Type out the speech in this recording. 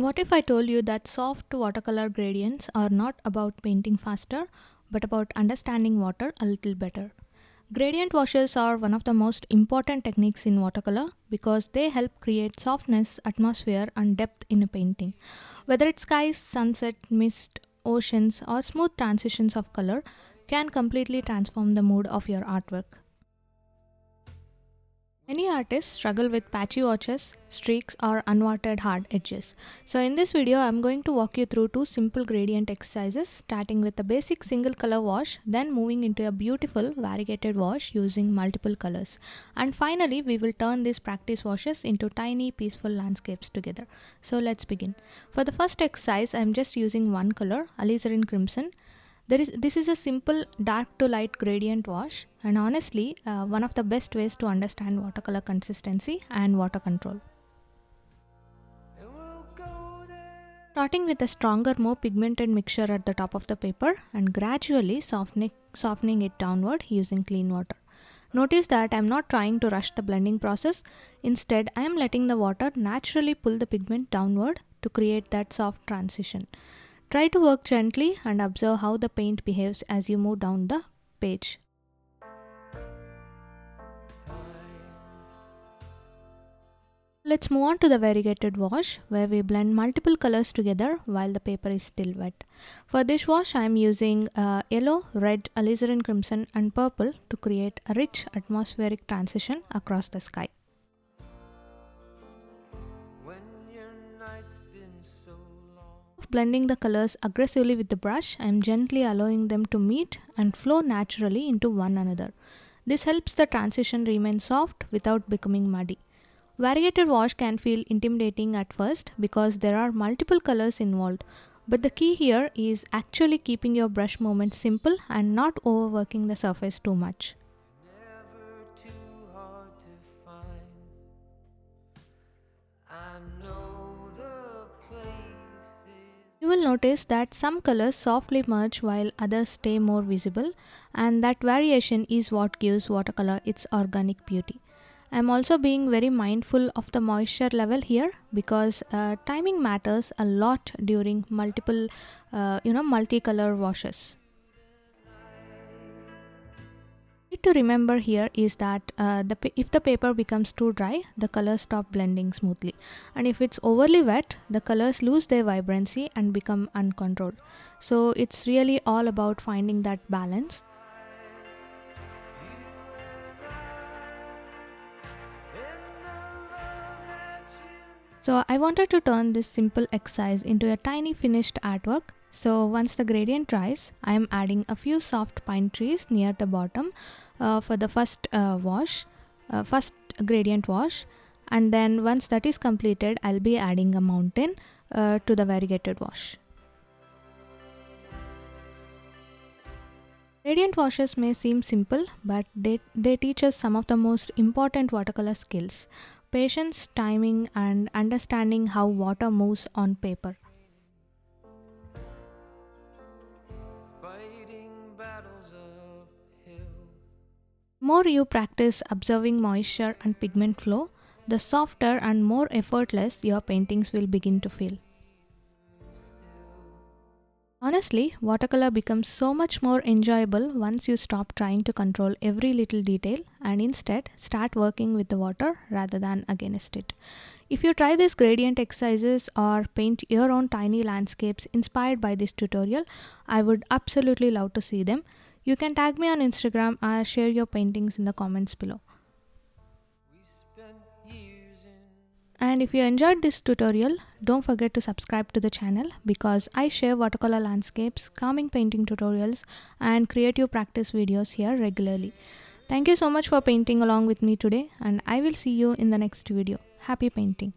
What if I told you that soft watercolor gradients are not about painting faster, but about understanding water a little better? Gradient washes are one of the most important techniques in watercolor because they help create softness, atmosphere, and depth in a painting. Whether it's skies, sunset, mist, oceans, or smooth transitions of color, can completely transform the mood of your artwork. Many artists struggle with patchy washes, streaks, or unwanted hard edges. So in this video, I'm going to walk you through two simple gradient exercises, starting with a basic single color wash, then moving into a beautiful variegated wash using multiple colors. And finally, we will turn these practice washes into tiny peaceful landscapes together. So let's begin. For the first exercise, I'm just using one color, Alizarin Crimson. This is a simple dark to light gradient wash, and honestly one of the best ways to understand watercolor consistency and water control. Starting with a stronger, more pigmented mixture at the top of the paper and gradually softening it downward using clean water. Notice that I am not trying to rush the blending process. Instead, I am letting the water naturally pull the pigment downward to create that soft transition. Try to work gently and observe how the paint behaves as you move down the page. Let's move on to the variegated wash, where we blend multiple colors together while the paper is still wet. For this wash, I am using yellow, red, alizarin crimson and purple to create a rich atmospheric transition across the sky. Blending the colors aggressively with the brush, I am gently allowing them to meet and flow naturally into one another. This helps the transition remain soft without becoming muddy. Variegated wash can feel intimidating at first because there are multiple colors involved, but the key here is actually keeping your brush movement simple and not overworking the surface too much. You will notice that some colors softly merge while others stay more visible, and that variation is what gives watercolor its organic beauty. I am also being very mindful of the moisture level here because timing matters a lot during multicolor washes. To remember here is that if the paper becomes too dry, the colors stop blending smoothly, and if it's overly wet, the colors lose their vibrancy and become uncontrolled. So it's really all about finding that balance. So I wanted to turn this simple exercise into a tiny finished artwork. So once the gradient dries, I am adding a few soft pine trees near the bottom for the first gradient wash, and then once that is completed, I'll be adding a mountain to the variegated wash. Gradient washes may seem simple, but they teach us some of the most important watercolor skills: patience, timing, and understanding how water moves on paper. The more you practice observing moisture and pigment flow, the softer and more effortless your paintings will begin to feel. Honestly, watercolor becomes so much more enjoyable once you stop trying to control every little detail and instead start working with the water rather than against it. If you try these gradient exercises or paint your own tiny landscapes inspired by this tutorial, I would absolutely love to see them. You can tag me on Instagram or share your paintings in the comments below. And if you enjoyed this tutorial, don't forget to subscribe to the channel because I share watercolor landscapes, calming painting tutorials, and creative practice videos here regularly. Thank you so much for painting along with me today, and I will see you in the next video. Happy painting!